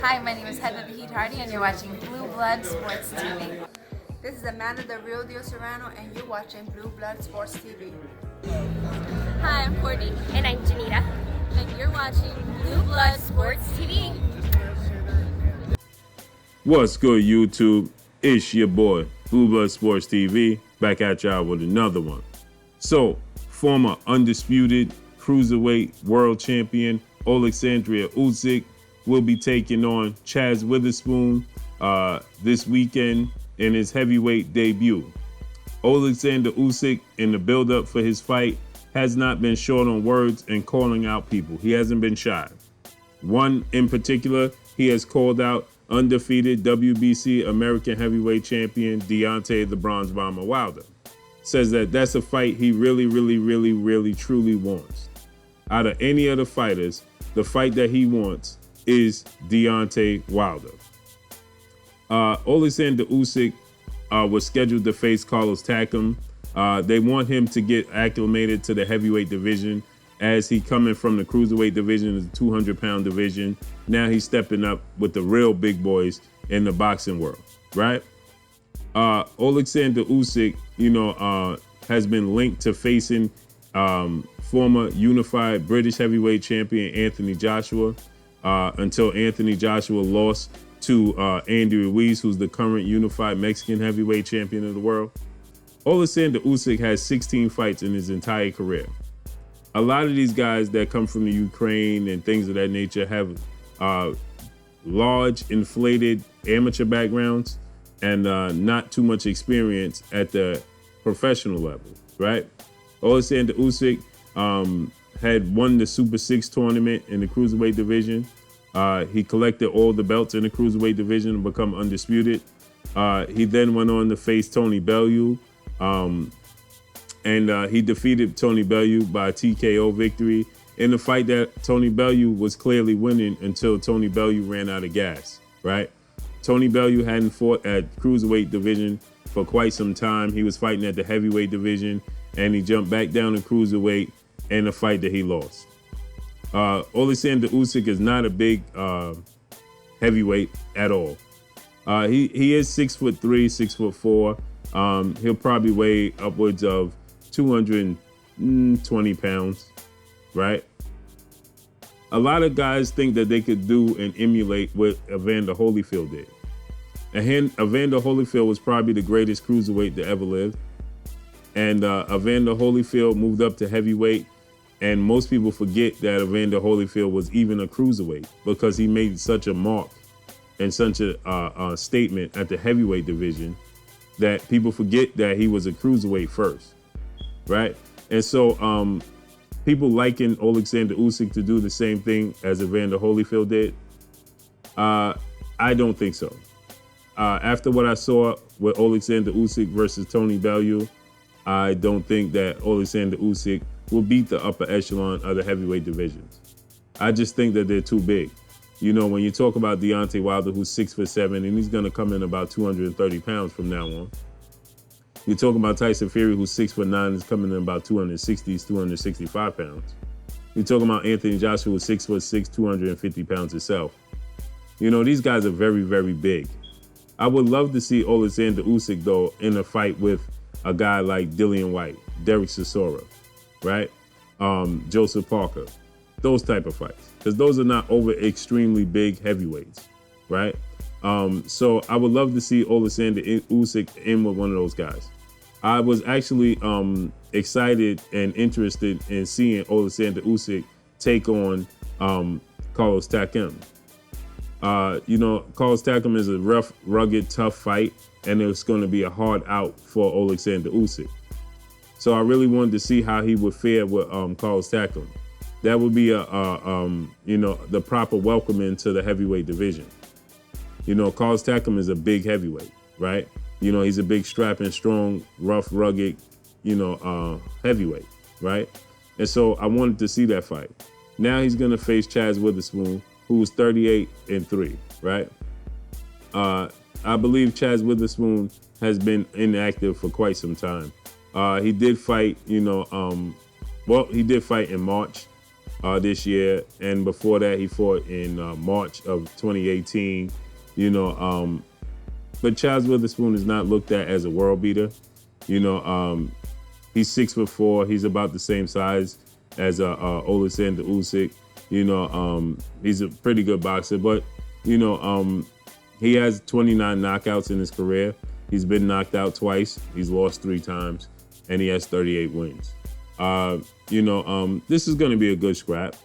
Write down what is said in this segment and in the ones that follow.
Hi, my name is Heather the Heat Hardy, and you're watching Blue Blood Sports TV. This is Amanda the Real Deal Serrano, and you're watching Blue Blood Sports TV. Hi, I'm Courtney. And I'm Janita. And you're watching Blue Blood Sports TV. What's good, YouTube? It's your boy, Blue Blood Sports TV, back at y'all with another one. So, former undisputed cruiserweight world champion Oleksandr Usyk will be taking on CHAZZ Witherspoon this weekend in his heavyweight debut. Oleksandr Usyk, in the build-up for his fight, has not been short on words and calling out people. He hasn't been shy. One in particular, he has called out undefeated WBC American heavyweight champion Deontay the Bronze Bomber Wilder. Says that that's a fight he really, truly wants. Out of any other fighters, the fight that he wants is Deontay Wilder. Oleksandr Usyk was scheduled to face Carlos Takam. They want him to get acclimated to the heavyweight division, as he coming from the cruiserweight division, the 200-pound division. Now he's stepping up with the real big boys in the boxing world, right? Oleksandr Usyk, has been linked to facing former unified British heavyweight champion Anthony Joshua until Anthony Joshua lost to Andy Ruiz, who's the current unified Mexican heavyweight champion of the world. Oleksandr Usyk has 16 fights in his entire career. A lot of these guys that come from the Ukraine and things of that nature have large, inflated amateur backgrounds and not too much experience at the professional level, right? Oleksandr Usyk had won the Super 6 tournament in the cruiserweight division. He collected all the belts in the cruiserweight division and become undisputed. He then went on to face Tony Bellew, and he defeated Tony Bellew by a TKO victory in a fight that Tony Bellew was clearly winning until Tony Bellew ran out of gas, right? Tony Bellew hadn't fought at cruiserweight division for quite some time. He was fighting at the heavyweight division, and he jumped back down to cruiserweight in a fight that he lost. Oleksandr Usyk is not a big heavyweight at all. He is 6'3", 6'4". He'll probably weigh upwards of 220 pounds, right? A lot of guys think that they could do and emulate what Evander Holyfield did. Evander Holyfield was probably the greatest cruiserweight to ever live. And Evander Holyfield moved up to heavyweight. And most people forget that Evander Holyfield was even a cruiserweight because he made such a mark and such a statement at the heavyweight division that people forget that he was a cruiserweight first, right? And so people liken Oleksandr Usyk to do the same thing as Evander Holyfield did. I don't think so. After what I saw with Oleksandr Usyk versus Tony Bellew, I don't think that Oleksandr Usyk will beat the upper echelon of the heavyweight divisions. I just think that they're too big. When you talk about Deontay Wilder, who's 6'7", and he's gonna come in about 230 pounds from now on. You're talking about Tyson Fury, who's 6'9", is coming in about 260, 265 pounds. You're talking about Anthony Joshua, who's 6'6", 250 pounds himself. These guys are very big. I would love to see Oleksandr Usyk, though, in a fight with a guy like Dillian White, Derek Chisora, right? Joseph Parker, those type of fights, because those are not over extremely big heavyweights, right? So I would love to see Oleksandr Usyk in with one of those guys. I was actually excited and interested in seeing Oleksandr Usyk take on Carlos Takam. Carlos Takam is a rough, rugged, tough fight, and it's going to be a hard out for Oleksandr Usyk. So I really wanted to see how he would fare with Carlos Takam. That would be the proper welcome into the heavyweight division. Carlos Takam is a big heavyweight, right? He's a big, strapping, strong, rough, rugged, heavyweight, right? And so I wanted to see that fight. Now he's going to face CHAZZ Witherspoon, who's 38-3, right? I believe CHAZZ Witherspoon has been inactive for quite some time. He did fight, he did fight in March this year, and before that he fought in March of 2018. But CHAZZ Witherspoon is not looked at as a world beater. He's 6'4". He's about the same size as Oleksandr Usyk. He's a pretty good boxer, but he has 29 knockouts in his career. He's been knocked out twice. He's lost 3 times, and he has 38 wins. This is going to be a good scrap.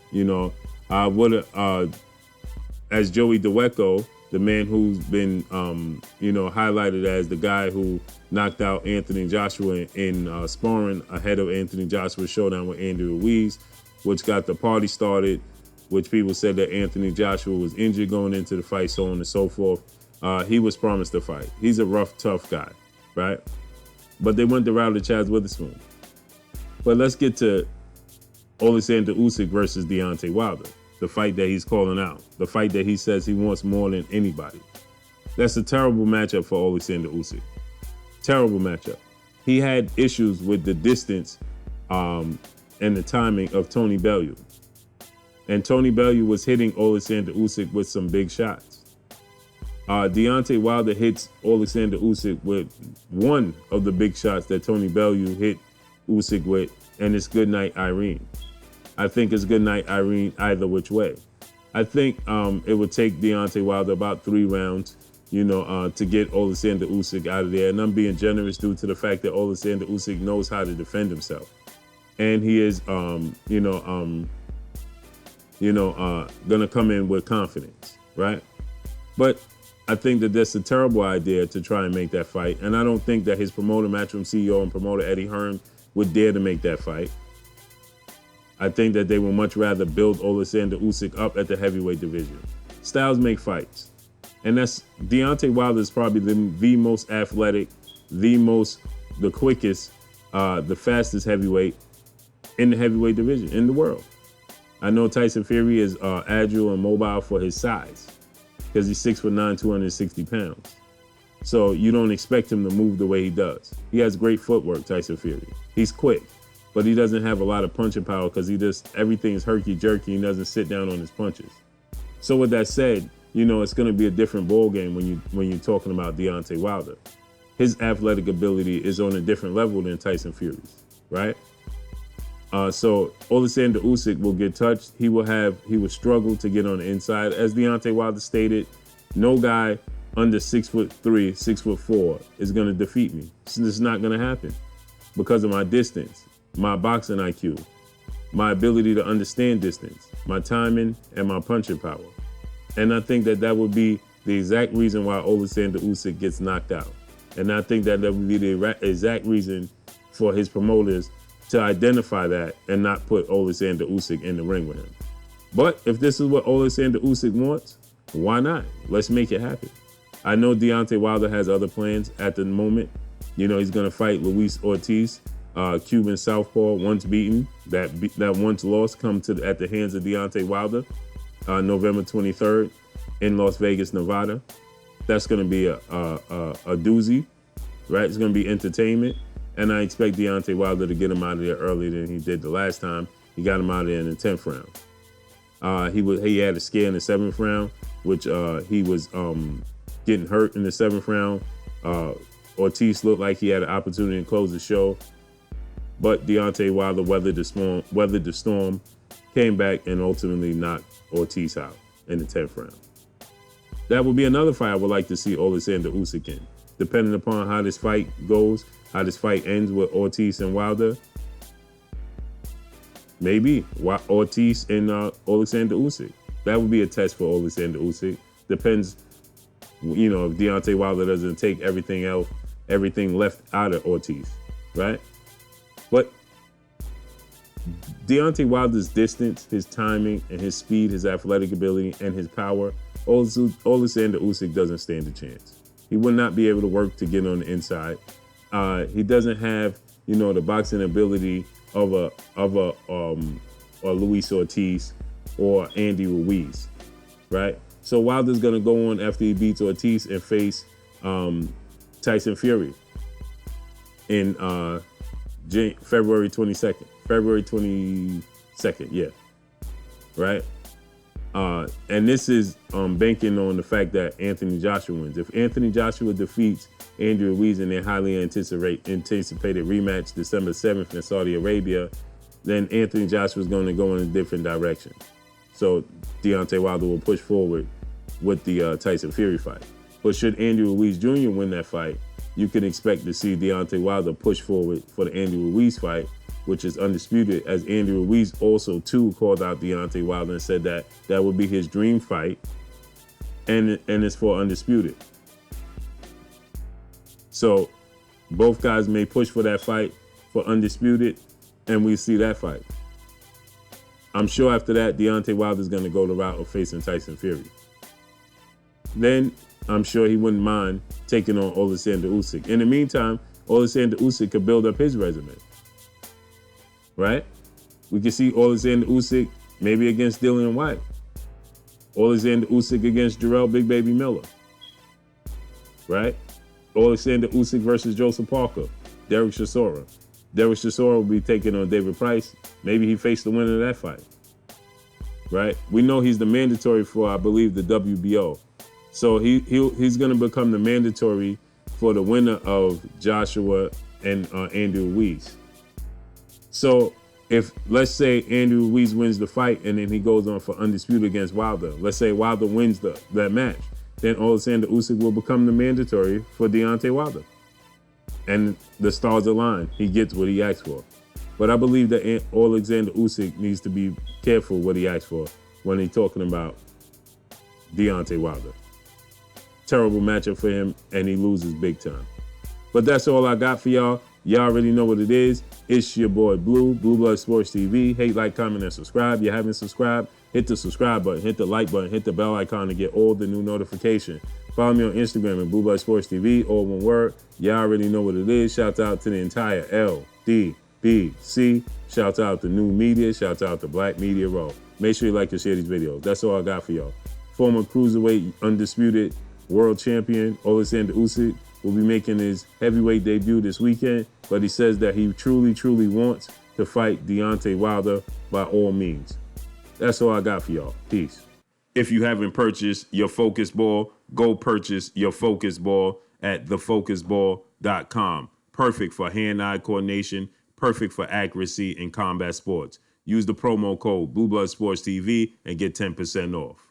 As Joey Dweko, the man who's been, highlighted as the guy who knocked out Anthony Joshua in sparring ahead of Anthony Joshua's showdown with Andy Ruiz, which got the party started, which people said that Anthony Joshua was injured going into the fight, so on and so forth. He was promised a fight. He's a rough, tough guy, right? But they went the route of CHAZZ Witherspoon. But let's get to Oleksandr Usyk versus Deontay Wilder, the fight that he's calling out, the fight that he says he wants more than anybody. That's a terrible matchup for Oleksandr Usyk. Terrible matchup. He had issues with the distance and the timing of Tony Bellew. And Tony Bellew was hitting Oleksandr Usyk with some big shots. Deontay Wilder hits Oleksandr Usyk with one of the big shots that Tony Bellew hit Usyk with, and it's good night, Irene. I think it's good night, Irene, either which way. I think it would take Deontay Wilder about 3 rounds, to get Oleksandr Usyk out of there. And I'm being generous due to the fact that Oleksandr Usyk knows how to defend himself. And he is, gonna come in with confidence, right? But I think that that's a terrible idea to try and make that fight. And I don't think that his promoter, Matchroom CEO and promoter Eddie Hearn, would dare to make that fight. I think that they would much rather build Oleksandr Usyk up at the heavyweight division. Styles make fights. And that's Deontay Wilder is probably the most athletic, the quickest, the fastest heavyweight in the heavyweight division in the world. I know Tyson Fury is agile and mobile for his size because he's 6'9", 260 pounds. So you don't expect him to move the way he does. He has great footwork, Tyson Fury. He's quick, but he doesn't have a lot of punching power because everything is herky-jerky. He doesn't sit down on his punches. So with that said, it's going to be a different ball game when you're talking about Deontay Wilder. His athletic ability is on a different level than Tyson Fury's, right? So Oleksandr Usyk will get touched. He will struggle to get on the inside. As Deontay Wilder stated, no guy under 6'3", 6'4" is going to defeat me. This is not going to happen because of my distance, my boxing IQ, my ability to understand distance, my timing, and my punching power. And I think that would be the exact reason why Oleksandr Usyk gets knocked out. And I think that would be the exact reason for his promoters to identify that and not put Oleksandr Usyk in the ring with him. But if this is what Oleksandr Usyk wants, why not? Let's make it happen. I know Deontay Wilder has other plans at the moment. He's going to fight Luis Ortiz, Cuban southpaw, once beaten, that once lost, come at the hands of Deontay Wilder, November 23rd in Las Vegas, Nevada. That's going to be a doozy, right? It's going to be entertainment. And I expect Deontay Wilder to get him out of there earlier than he did the last time. He got him out of there in the 10th round. He had a scare in the 7th round, which he was getting hurt in the 7th round. Ortiz looked like he had an opportunity to close the show, but Deontay Wilder weathered the storm, came back and ultimately knocked Ortiz out in the 10th round. That would be another fight I would like to see Oleksandr Usyk in, depending upon how this fight goes, how this fight ends with Ortiz and Wilder. Maybe Ortiz and Oleksandr Usyk. That would be a test for Oleksandr Usyk. Depends, if Deontay Wilder doesn't take everything left out of Ortiz, right? But Deontay Wilder's distance, his timing, and his speed, his athletic ability, and his power, Oleksandr Usyk doesn't stand a chance. He would not be able to work to get on the inside. He doesn't have, the boxing ability of a Luis Ortiz or Andy Ruiz, right? So Wilder's gonna go on after he beats Ortiz and face Tyson Fury in February 22nd. February 22nd, yeah. right? And this is banking on the fact that Anthony Joshua wins. If Anthony Joshua defeats Andrew Ruiz in their highly anticipated rematch December 7th in Saudi Arabia, then Anthony Joshua is going to go in a different direction. So Deontay Wilder will push forward with the Tyson Fury fight. But should Andrew Ruiz Jr. win that fight, you can expect to see Deontay Wilder push forward for the Andrew Ruiz fight, which is undisputed, as Andrew Ruiz also too called out Deontay Wilder and said that that would be his dream fight, and it's for undisputed. So both guys may push for that fight for undisputed, and we see that fight. I'm sure after that, Deontay Wilder is going to go the route of facing Tyson Fury. Then I'm sure he wouldn't mind taking on Oleksandr Usyk. In the meantime, Oleksandr Usyk could build up his resume. Right? We can see Oleksandr Usyk maybe against Dillian White. Oleksandr Usyk against Jarrell Big Baby Miller. Right? Oleksandr Usyk versus Joseph Parker. Derek Chisora. Derek Chisora will be taking on David Price. Maybe he faced the winner of that fight. Right? We know he's the mandatory for, I believe, the WBO. So he's going to become the mandatory for the winner of Joshua and Andrew Ruiz. So if, let's say, Andrew Ruiz wins the fight and then he goes on for undisputed against Wilder, let's say Wilder wins that match, then Oleksandr Usyk will become the mandatory for Deontay Wilder. And the stars align. He gets what he asked for. But I believe that Oleksandr Usyk needs to be careful what he asks for when he's talking about Deontay Wilder. Terrible matchup for him, and he loses big time. But that's all I got for y'all. Y'all already know what it is. It's your boy Blue Blood Sports TV. Hate, like, comment, and subscribe. If you haven't subscribed, hit the subscribe button, hit the like button, hit the bell icon to get all the new notifications. Follow me on Instagram at Blue Blood Sports TV, all one word. Y'all already know what it is. Shout out to the entire LDBC. Shout out to New Media. Shout out to Black Media Row. Make sure you like and share these videos. That's all I got for y'all. Former Cruiserweight Undisputed World Champion Oleksandr Usyk will be making his heavyweight debut this weekend, but he says that he truly, truly wants to fight Deontay Wilder by all means. That's all I got for y'all. Peace. If you haven't purchased your Focus Ball, go purchase your Focus Ball at thefocusball.com. Perfect for hand-eye coordination, perfect for accuracy in combat sports. Use the promo code Blue Blood Sports TV and get 10% off.